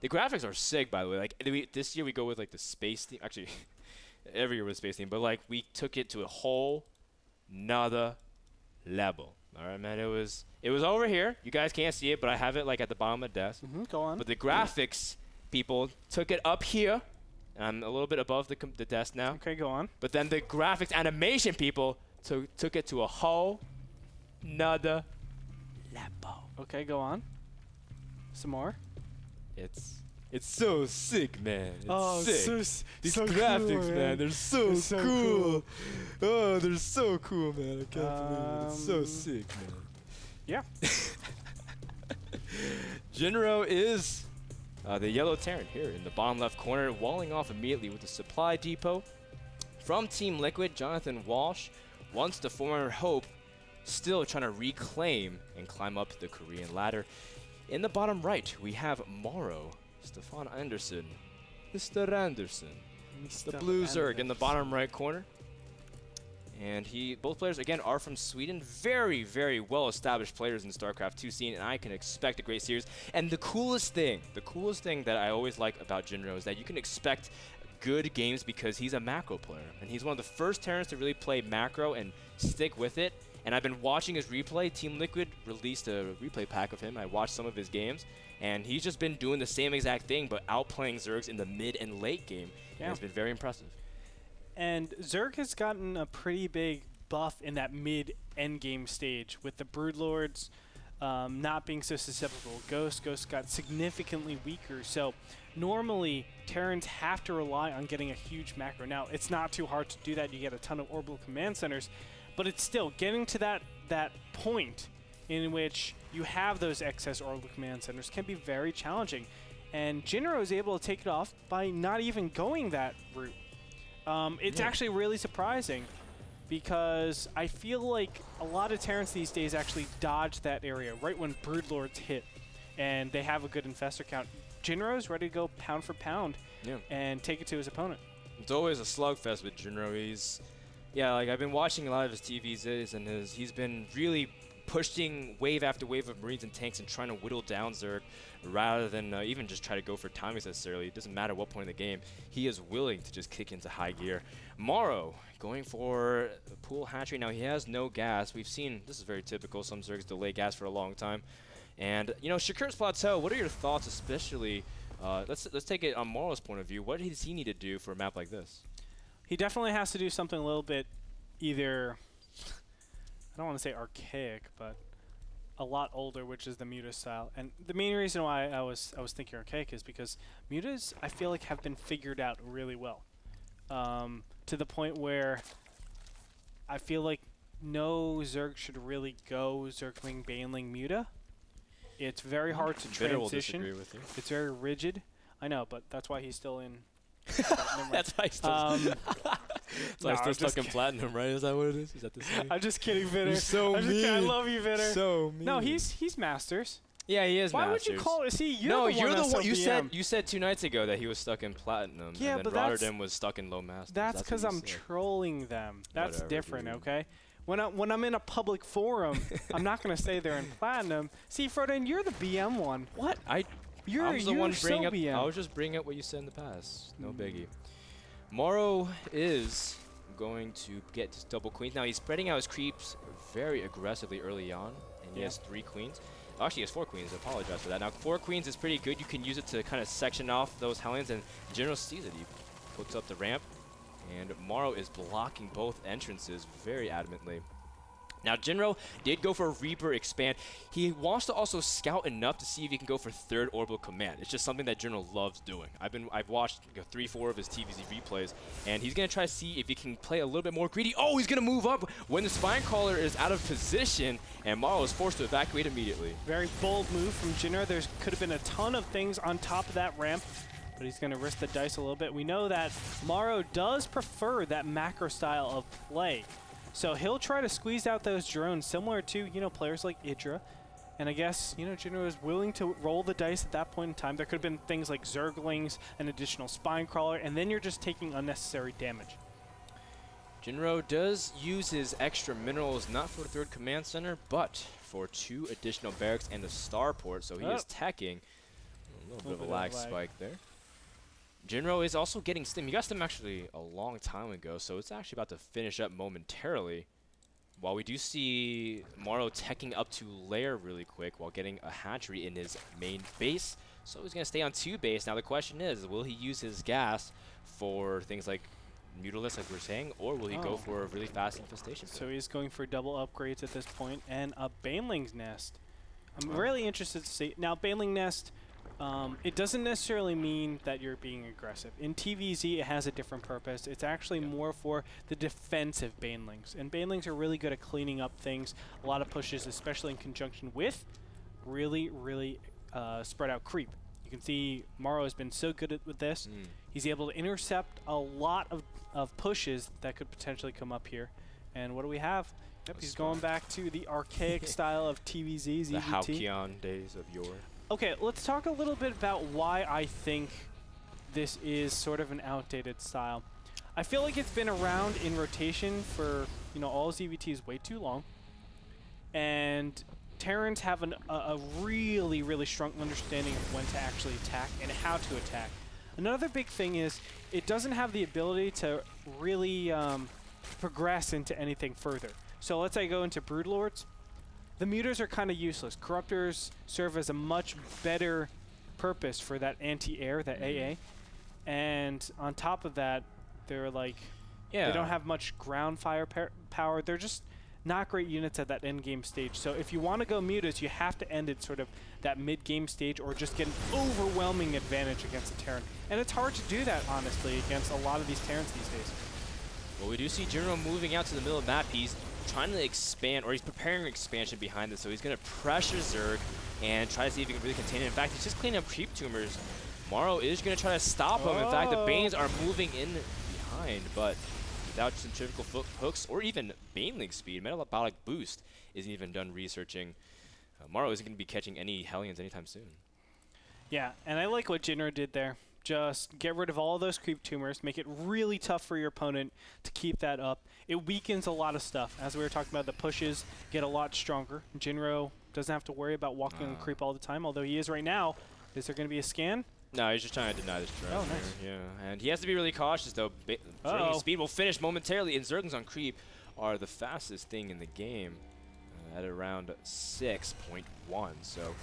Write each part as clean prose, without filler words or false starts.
The graphics are sick, by the way. Like this year we go with like the space theme. Actually, every year with space theme, but like we took it to a whole nother level. All right, man. It was over here. You guys can't see it, but I have it like at the bottom of the desk. Go on. But the graphics people took it up here. I'm a little bit above the desk now. Okay, go on. But then the graphics animation people took it to a whole nother level. Okay, go on. Some more. It's so sick, man. It's sick. These so graphics, cool, man, they're so cool. Oh, they're so cool, man. I can't believe it. It's so sick, man. Yeah. Jinro is the yellow Terran here in the bottom left corner, walling off immediately with the supply depot. From Team Liquid, Jonathan Walsh, once the former Hope, still trying to reclaim and climb up the Korean ladder. In the bottom right, we have Morrow, Stefan Anderson, Mr. Anderson, the blue Zerg in the bottom right corner. And both players, again, are from Sweden. Very, very well-established players in the StarCraft 2 scene, and I can expect a great series. And the coolest thing that I always like about Jinro is that you can expect good games because he's a macro player. And he's one of the first Terrans to really play macro and stick with it. And I've been watching his replay. Team Liquid released a replay pack of him. I watched some of his games, and he's just been doing the same exact thing, but outplaying Zergs in the mid and late game. Yeah. And it's been very impressive. And Zerg has gotten a pretty big buff in that mid-end game stage with the Broodlords not being so susceptible. Ghost got significantly weaker. So normally, Terrans have to rely on getting a huge macro. Now, it's not too hard to do that. You get a ton of orbital command centers. But it's still getting to that point in which you have those excess orbital command centers can be very challenging. And Jinro is able to take it off by not even going that route. It's actually really surprising because I feel like a lot of Terrans these days actually dodge that area right when Broodlords hit and they have a good infestor count. Jinro's ready to go pound for pound and take it to his opponent. It's always a slugfest with Jinro. Yeah, like I've been watching a lot of his TVs and he's been really pushing wave after wave of Marines and tanks and trying to whittle down Zerg rather than even just try to go for timings necessarily. It doesn't matter what point in the game. He is willing to just kick into high gear. Morrow going for a pool hatchery. Now he has no gas. We've seen, this is very typical, some Zergs delay gas for a long time. And, you know, Shakuras Plateau, what are your thoughts especially, let's take it on Morrow's point of view. What does he need to do for a map like this? He definitely has to do something a little bit either, I don't want to say archaic, but a lot older, which is the Muta style. And the main reason why I was thinking archaic is because Mutas, I feel like, have been figured out really well. To the point where I feel like no Zerg should really go Zergling, Baneling, Muta. It's very hard to transition. Will disagree with you. It's very rigid. I know, but that's why he's still in. That's why he's still stuck in platinum, right? Is that what it is? Is that the same? I'm just kidding, Vitter. You're so mean. I love you, Vitter. So mean. No, he's Masters. Yeah, he is Why Masters. would you call it? See, you're the one. You said 2 nights ago that he was stuck in platinum. Yeah, and then Rotterdam was stuck in low Masters. That's because I'm trolling them. That's Whatever, different, dude. okay? When I'm in a public forum, I'm not gonna say they're in platinum. See, Frodan, you're the BM one. What? You're the one bringing up. BM. I was just bringing up what you said in the past. No biggie. Morrow is going to get his double queens. Now he's spreading out his creeps very aggressively early on, and he has 3 queens. Actually, he has 4 queens. I apologize for that. Now 4 queens is pretty good. You can use it to kind of section off those Hellions, and Jinro sees it. He puts up the ramp, and Morrow is blocking both entrances very adamantly. Now, Jinro did go for a Reaper expand. He wants to also scout enough to see if he can go for 3rd orbital command. It's just something that Jinro loves doing. I've watched 3-4 of his TVZ replays, and he's going to try to see if he can play a little bit more greedy. Oh, he's going to move up when the Spinecrawler is out of position, and Morrow is forced to evacuate immediately. Very bold move from Jinro. There could have been a ton of things on top of that ramp, but he's going to risk the dice a little bit. We know that Morrow does prefer that macro style of play. So he'll try to squeeze out those drones similar to, you know, players like Idra. And I guess, you know, Jinro is willing to roll the dice at that point in time. There could have been things like Zerglings, an additional Spinecrawler, and then you're just taking unnecessary damage. Jinro does use his extra minerals not for the 3rd command center, but for 2 additional barracks and a starport, so he is teching. A little bit of a lag spike there. Jinro is also getting stim. He got stim actually a long time ago, so it's actually about to finish up momentarily. While we do see Morrow teching up to lair really quick while getting a hatchery in his main base. So he's going to stay on 2 base. Now the question is, will he use his gas for things like Mutalisk, like we were saying, or will he go for a really fast infestation? So he's going for double upgrades at this point, and a Baneling's Nest. I'm really interested to see. Now, Baneling Nest, it doesn't necessarily mean that you're being aggressive. In TVZ, it has a different purpose. It's actually more for the defensive Banelings. And Banelings are really good at cleaning up things. A lot of pushes, especially in conjunction with really spread out creep. You can see Morrow has been so good with this. He's able to intercept a lot of pushes that could potentially come up here. And what do we have? Yep, he's going back to the archaic style of TVZ, ZVT. The Halcyon days of yore. Okay, let's talk a little bit about why I think this is sort of an outdated style. I feel like it's been around in rotation for, all ZVT is way too long. And Terrans have a really strong understanding of when to actually attack and how to attack. Another big thing is it doesn't have the ability to really progress into anything further. So let's say I go into Broodlords. The mutas are kind of useless. Corruptors serve as a much better purpose for that anti-air, that AA. And on top of that, they're like, they don't have much ground fire power. They're just not great units at that end game stage. So if you want to go mutas, you have to end at sort of that mid-game stage or just get an overwhelming advantage against a Terran. And it's hard to do that, honestly, against a lot of these Terrans these days. Well, we do see Jinro moving out to the middle of the map. He's trying to expand, or he's preparing an expansion behind this, so he's going to pressure Zerg and try to see if he can really contain it. In fact, he's just cleaning up creep tumors. Morrow is going to try to stop him. In fact, the Banes are moving in behind, but without centrifugal hooks or even Baneling speed, metabolic boost isn't even done researching. Morrow isn't going to be catching any Hellions anytime soon. Yeah, and I like what Jinro did there. Just get rid of all those creep tumors, make it really tough for your opponent to keep that up. It weakens a lot of stuff. As we were talking about, the pushes get a lot stronger. Jinro doesn't have to worry about walking on creep all the time, although he is right now. Is there going to be a scan? No, he's just trying to deny this drone. Oh, nice. Yeah, and he has to be really cautious, though. Zergling's speed will finish momentarily, and Zerglings on creep are the fastest thing in the game at around 6.1. So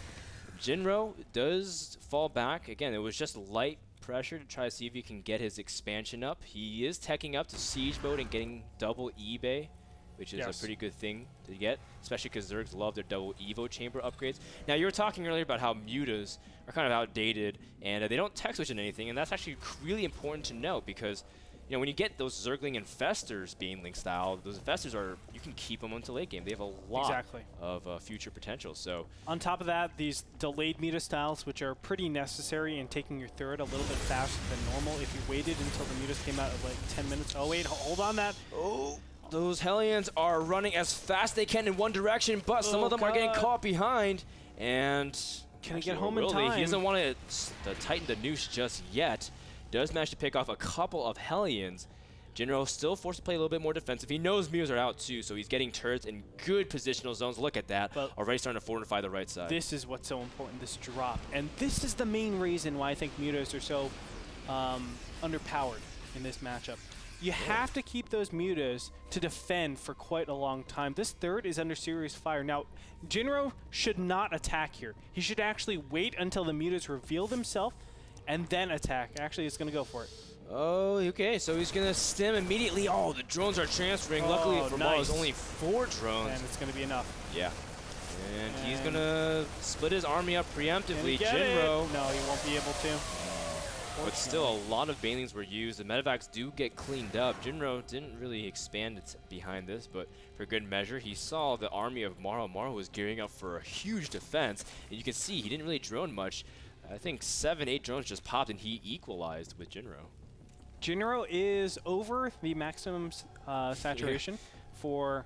Jinro does fall back. Again, it was just light pressure to try to see if he can get his expansion up. He is teching up to siege mode and getting double eBay, which is a pretty good thing to get, especially because Zergs love their double Evo chamber upgrades. Now, you were talking earlier about how mutas are kind of outdated, and they don't tech switch in anything, and that's actually really important to know because, when you get those Zergling Infestors Baneling style, those Infestors are, you can keep them until late game. They have a lot of future potential. So on top of that, these delayed muta styles, which are pretty necessary in taking your third a little bit faster than normal. If you waited until the mutas came out at like 10 minutes. Oh, wait, hold on that. Oh. Those Hellions are running as fast as they can in one direction, but some of them are getting caught behind. And can he get home in time? He doesn't want to tighten the noose just yet. Does manage to pick off a couple of Hellions. Jinro still forced to play a little bit more defensive. He knows mutas are out too, so he's getting turrets in good positional zones. Look at that. But already starting to fortify the right side. This is what's so important, this drop. And this is the main reason why I think mutas are so underpowered in this matchup. You have to keep those mutas to defend for quite a long time. This third is under serious fire. Now, Jinro should not attack here. He should actually wait until the mutas reveal themselves and then attack. Actually, it's going to go for it. Oh, okay. So he's going to stem immediately. Oh, the drones are transferring. Luckily for Morrow, it's only 4 drones. And it's going to be enough. Yeah. And he's going to split his army up preemptively. Jinro. No, he won't be able to. But still, a lot of Banelings were used. The medevacs do get cleaned up. Jinro didn't really expand behind this, but for good measure, he saw the army of Morrow. Morrow was gearing up for a huge defense. And you can see he didn't really drone much. I think 7, 8 drones just popped, and he equalized with Jinro. Jinro is over the maximum saturation for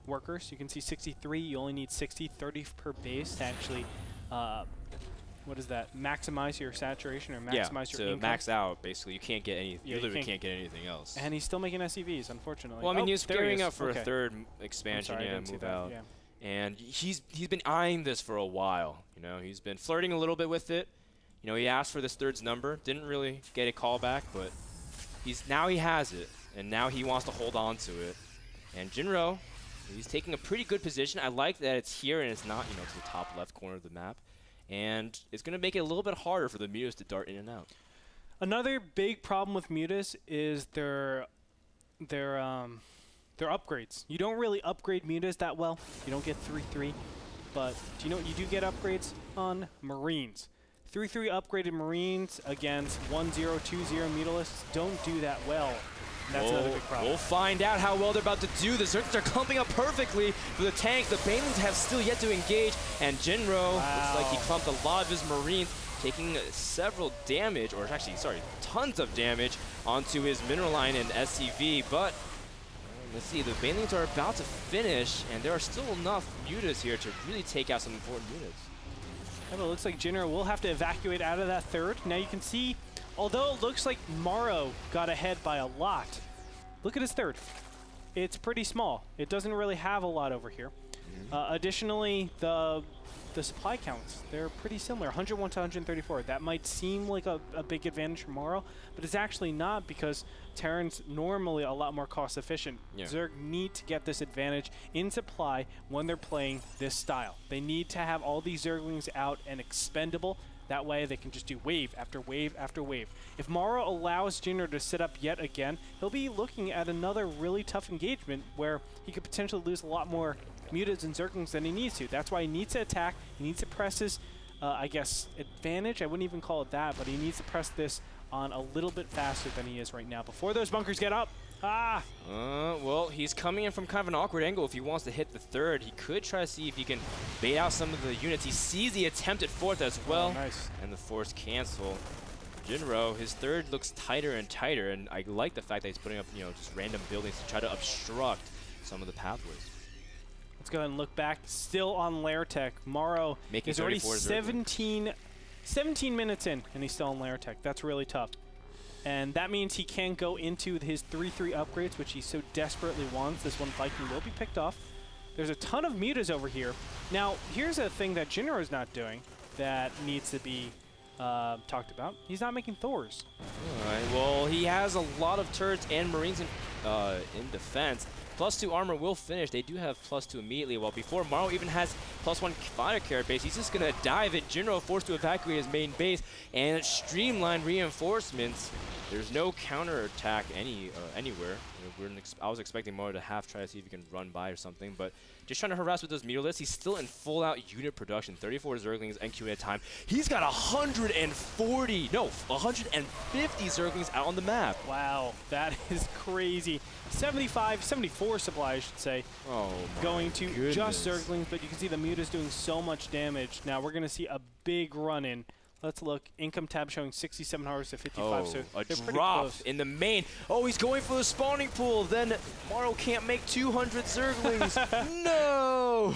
workers. You can see 63. You only need 60, 30 per base to actually, what is that? Maximize your saturation or maximize your income. Max out, basically. You can't get any. You literally can't get anything else. And he's still making SEVs, unfortunately. Well, I mean, he's gearing up for a third expansion. Move out. Yeah. And he's been eyeing this for a while. He's been flirting a little bit with it. You know, he asked for this third's number, didn't really get a call back, but now he has it, and now he wants to hold on to it. And Jinro, he's taking a pretty good position. I like that it's here and it's not, you know, to the top left corner of the map. And it's going to make it a little bit harder for the Mutas to dart in and out. Another big problem with Mutas is their upgrades. You don't really upgrade Mutas that well. You don't get 3-3. But do you know what you do get upgrades on? Marines. 3-3 upgraded Marines against 1-0, 2-0 Mutalisks don't do that well. That's another big problem. We'll find out how well they're about to do. The Zerglings are clumping up perfectly for the tank. The Banelings have still yet to engage, and Jinro looks like he clumped a lot of his Marines, taking several damage, or actually, sorry, tons of damage onto his Mineral Line and SCV. But let's see, the Banelings are about to finish, and there are still enough Mutas here to really take out some important units. Yeah, but it looks like Jinro will have to evacuate out of that third. Now you can see, although it looks like Morrow got ahead by a lot, look at his third. It's pretty small. It doesn't really have a lot over here. Additionally, the supply counts, they're pretty similar, 101 to 134. That might seem like a big advantage for Morrow, but it's actually not, because Terran's normally a lot more cost efficient. Yeah. Zerg need to get this advantage in supply when they're playing this style. They need to have all these Zerglings out and expendable. That way they can just do wave after wave after wave. If Morrow allows Jinro to sit up yet again, he'll be looking at another really tough engagement where he could potentially lose a lot more Mutas and Zerglings than he needs to. That's why he needs to attack. He needs to press his, I guess, advantage. I wouldn't even call it that, but he needs to press this on a little bit faster than he is right now before those bunkers get up. Well, he's coming in from kind of an awkward angle. If he wants to hit the third, he could try to see if he can bait out some of the units. He sees the attempt at fourth as well. Oh, nice. And the force cancel. Jinro, his third looks tighter and tighter, and I like the fact that he's putting up, you know, just random buildings to try to obstruct some of the pathways. Let's go ahead and look back. Still on Lair Tech. Morrow is already 17 minutes in, and he's still on Lair Tech. That's really tough. And that means he can go into his 3-3 upgrades, which he so desperately wants. This one Viking will be picked off. There's a ton of Mutas over here. Now, here's a thing that Jinro is not doing that needs to be talked about. He's not making Thors. All right, well, he has a lot of turrets and Marines in defense. +2 armor will finish. They do have +2 immediately. While before Morrow even has +1 fighter carrot base, he's just going to dive it. Jinro forced to evacuate his main base and streamline reinforcements. There's no counter attack anywhere. I was expecting Morrow to try to see if he can run by or something, but just trying to harass with those meter lists. He's still in full out unit production. 34 Zerglings NQ at a time. He's got 150 Zerglings out on the map. Wow, that is crazy. 74 supply, I should say. Oh, going to just Zerglings, but you can see the Muta's doing so much damage. Now we're going to see a big run-in. Let's look. Income tab showing 67 hours to 55. So a drop in the main. Oh, he's going for the spawning pool. Then Morrow can't make 200 Zerglings. No!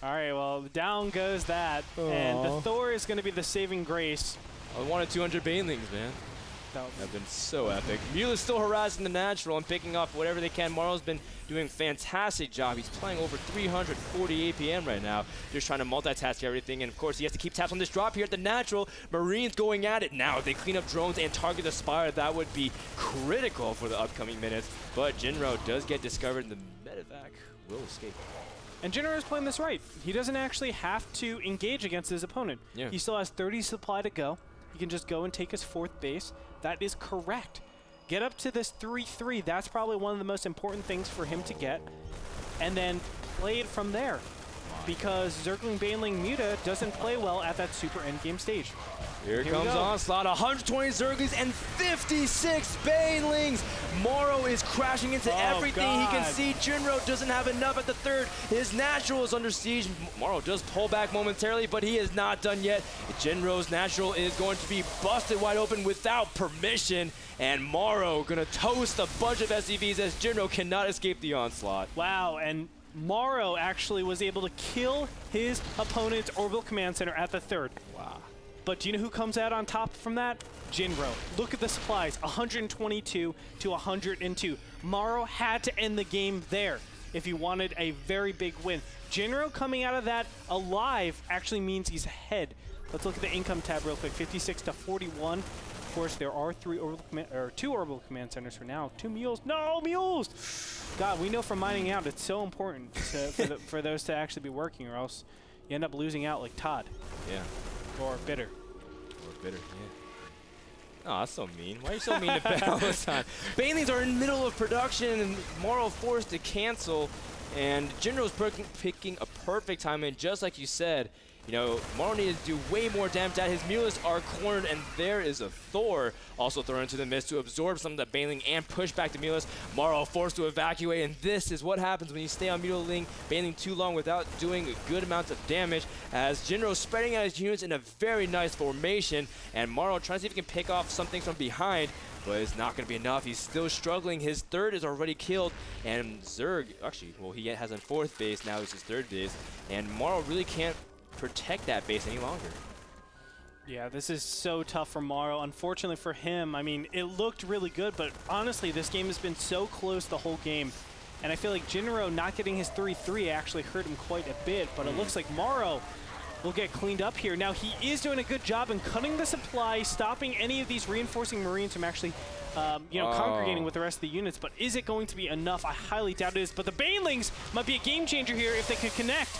All right, well, down goes that. And the Thor is going to be the saving grace. I wanted 200 Banelings, man. That would have been so epic. Mula's still harassing the natural and picking off whatever they can. Morrow's been doing a fantastic job. He's playing over 340 APM right now, just trying to multitask everything. And of course, he has to keep tabs on this drop here at the natural. Marines going at it now. If they clean up drones and target the Spire, that would be critical for the upcoming minutes. But Jinro does get discovered, and the medevac will escape. And Jinro is playing this right. He doesn't actually have to engage against his opponent. Yeah. He still has 30 supply to go. He can just go and take his fourth base. That is correct. Get up to this 3-3. That's probably one of the most important things for him to get. And then play it from there. Because Zergling, Baneling, Muta doesn't play well at that super endgame stage. Here comes Onslaught, 120 Zerglings and 56 Banelings. Morrow is crashing into everything. He can see Jinro doesn't have enough at the third. His natural is under siege. Morrow does pull back momentarily, but he is not done yet. Jinro's natural is going to be busted wide open without permission. And Morrow gonna toast a bunch of SCVs as Jinro cannot escape the onslaught. Wow, and Morrow actually was able to kill his opponent's orbital command center at the third. Wow. But do you know who comes out on top from that? Jinro. Look at the supplies, 122 to 102. Morrow had to end the game there. if he wanted a very big win. Jinro coming out of that alive actually means he's ahead. Let's look at the income tab real quick. 56 to 41. Of course, there are two orbital command centers for now. 2 mules. No, mules! God, we know from mining out, it's so important for those to actually be working, or else you end up losing out like Todd. Yeah. Or Bitter. Or Bitter, yeah. Oh, that's so mean. Why are you so mean to Bet all the time? Banelings are in the middle of production, and Morrow forced to cancel. And Jinro's picking a perfect time, and just like you said, you know, Morrow needed to do way more damage. His Mulists are cornered, and there is a Thor also thrown into the mist to absorb some of the Baneling and push back the Mulist. Morrow forced to evacuate, and this is what happens when you stay on Baneling too long without doing a good amount of damage, as Jinro spreading out his units in a very nice formation, and Morrow trying to see if he can pick off something from behind, but it's not going to be enough. He's still struggling. His third is already killed, and Zerg, actually, well, he has a 4th base, now it's his 3rd base, and Morrow really can't protect that base any longer. Yeah, this is so tough for Morrow. Unfortunately for him, I mean, it looked really good, but honestly, this game has been so close the whole game. And I feel like Jinro not getting his 3-3 actually hurt him quite a bit, but it looks like Morrow will get cleaned up here. Now, he is doing a good job in cutting the supply, stopping any of these reinforcing Marines from actually congregating with the rest of the units, but is it going to be enough? I highly doubt it is, but the Banelings might be a game changer here if they can connect.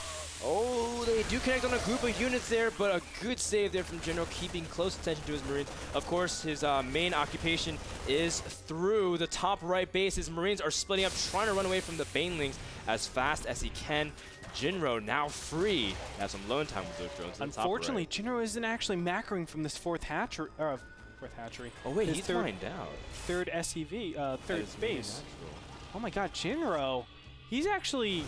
Oh, they do connect on a group of units there, but a good save there from Jinro, keeping close attention to his Marines. Of course, his main occupation is through the top right base. His Marines are splitting up, trying to run away from the Banelings as fast as he can. Jinro now free. Has some lone time with those drones. Unfortunately, Jinro isn't actually macroing from this fourth hatchery. Oh wait, he's mined out. 3rd SCV, 3rd base. Oh my God, Jinro. He's actually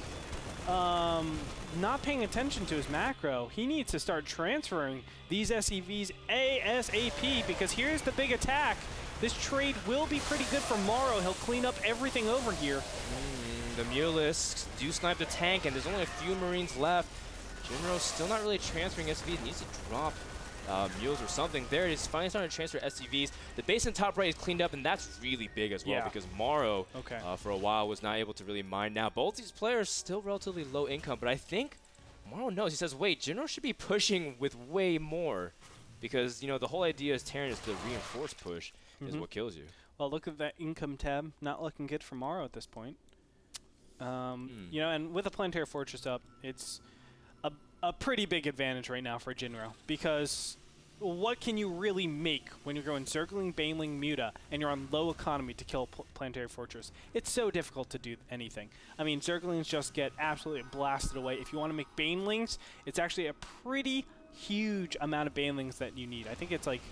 not paying attention to his macro. He needs to start transferring these SCVs ASAP, because here's the big attack. This trade will be pretty good for Morrow. He'll clean up everything over here. The Mulists do snipe the tank, and there's only a few Marines left. Jinro's still not really transferring SCVs. Needs to drop mules or something. There it is, finally starting to transfer SCVs. The base in top right is cleaned up, and that's really big as well, because Morrow for a while was not able to really mine. Now both these players still relatively low income, but I think Morrow knows. He says, wait, Jinro should be pushing with way more, because, you know, the whole idea is Terran is the reinforced push is what kills you. Well, look at that income tab. Not looking good for Morrow at this point. You know, and with the Planetary Fortress up, it's a pretty big advantage right now for Jinro, because what can you really make when you're going Zergling, Baneling, Muta, and you're on low economy to kill Planetary Fortress? It's so difficult to do anything. I mean, Zerglings just get absolutely blasted away. If you want to make Banelings, it's actually a pretty huge amount of Banelings that you need. I think it's like,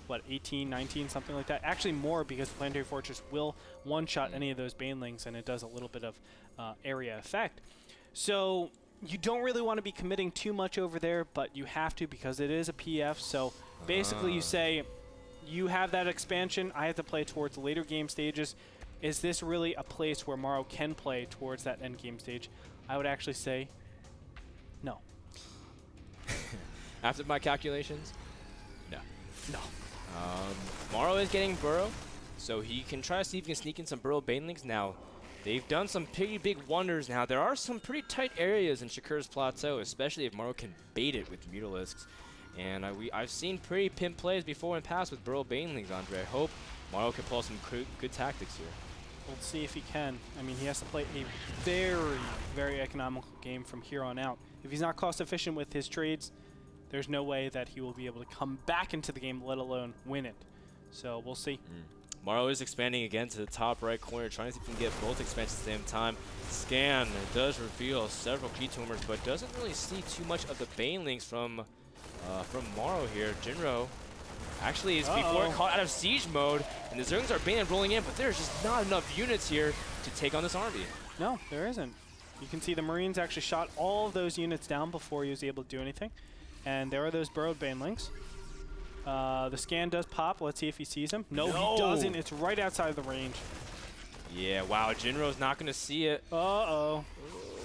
what, 18, 19, something like that? Actually more, because Planetary Fortress will one-shot any of those Banelings, and it does a little bit of area effect. So you don't really want to be committing too much over there, but you have to, because it is a PF. So basically you say, you have that expansion, I have to play towards the later game stages. Is this really a place where Morrow can play towards that end game stage? I would actually say no. After my calculations, no. No. Morrow is getting Burrow, so he can try to see if he can sneak in some Burrow Banelings. Now, they've done some pretty big wonders now. There are some pretty tight areas in Shakuras Plateau, especially if Morrow can bait it with Mutalisks. And I've seen pretty pimp plays before in the past with Burrow Banelings, Andre. I hope Morrow can pull some good tactics here. We'll see if he can. I mean, he has to play a very, very economical game from here on out. If he's not cost efficient with his trades, there's no way that he will be able to come back into the game, let alone win it. So we'll see. Morrow is expanding again to the top right corner, trying to see if he can get both expansions at the same time. Scan, it does reveal several key tumors, but doesn't really see too much of the Banelings from Morrow here. Jinro actually is before caught out of siege mode, and the Zerglings are Baneling rolling in, but there's just not enough units here to take on this army. No, there isn't. You can see the Marines actually shot all of those units down before he was able to do anything. And there are those burrowed Banelings. The scan does pop. Let's see if he sees him. No, he doesn't. It's right outside of the range. Yeah, wow. Jinro's not going to see it. Uh-oh.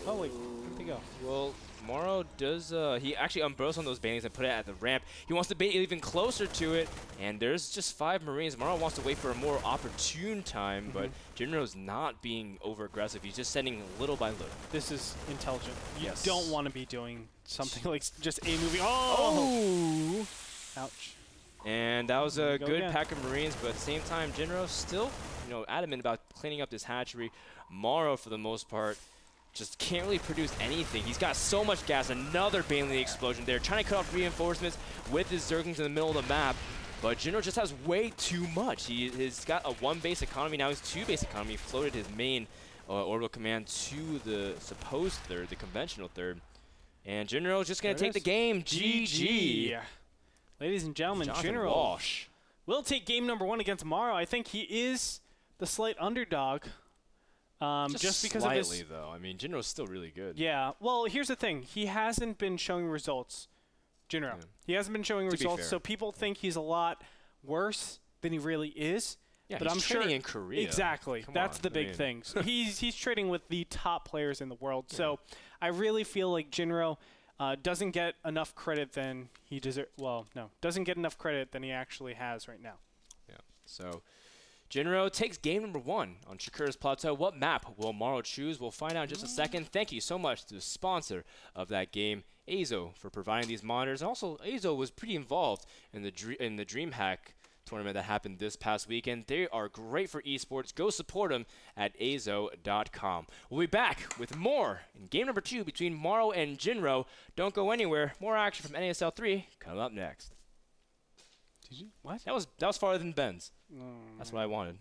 Oh, wait. Where'd they go? Well, Morrow does, he actually unbursts on those banelings and put it at the ramp. He wants to bait even closer to it, and there's just 5 Marines. Morrow wants to wait for a more opportune time, but Jinro's not being over-aggressive. He's just sending little by little. This is intelligent. You Yes. don't want to be doing something like just a moving. Oh! Ouch. And that was a good again. pack of Marines, but at the same time, Jinro still, adamant about cleaning up this hatchery. Morrow, for the most part, just can't really produce anything. He's got so much gas. Another Baneling explosion there, trying to cut off reinforcements with his Zerglings in the middle of the map. But Jinro just has way too much. He's got a 1 base economy. Now he's 2 base economy. He floated his main orbital command to the supposed third, the conventional third. And Jinro's just going to take the game. GG. Ladies and gentlemen, Jinro Walsh will take game number 1 against Morrow. I think he is the slight underdog. Just because slightly, of his, though. I mean, Jinro's still really good. Yeah. Well, here's the thing. He hasn't been showing results. Jinro. Yeah. He hasn't been showing results, so people think he's a lot worse than he really is. Yeah, but he's I'm trading sure in Korea. Exactly. That's the big thing. So he's trading with the top players in the world. Yeah. So I really feel like Jinro doesn't get enough credit than he deserves. Well, no, doesn't get enough credit than he actually has right now. Yeah. So Jinro takes game number 1 on Shakuras Plateau. What map will Morrow choose? We'll find out in just a second. Thank you so much to the sponsor of that game, Azo, for providing these monitors. Also, Azo was pretty involved in the DreamHack tournament that happened this past weekend. They are great for esports. Go support them at azo.com. We'll be back with more in game number 2 between Morrow and Jinro. Don't go anywhere. More action from NASL 3 coming up next. Did you? What? That was farther than Ben's. That's what I wanted.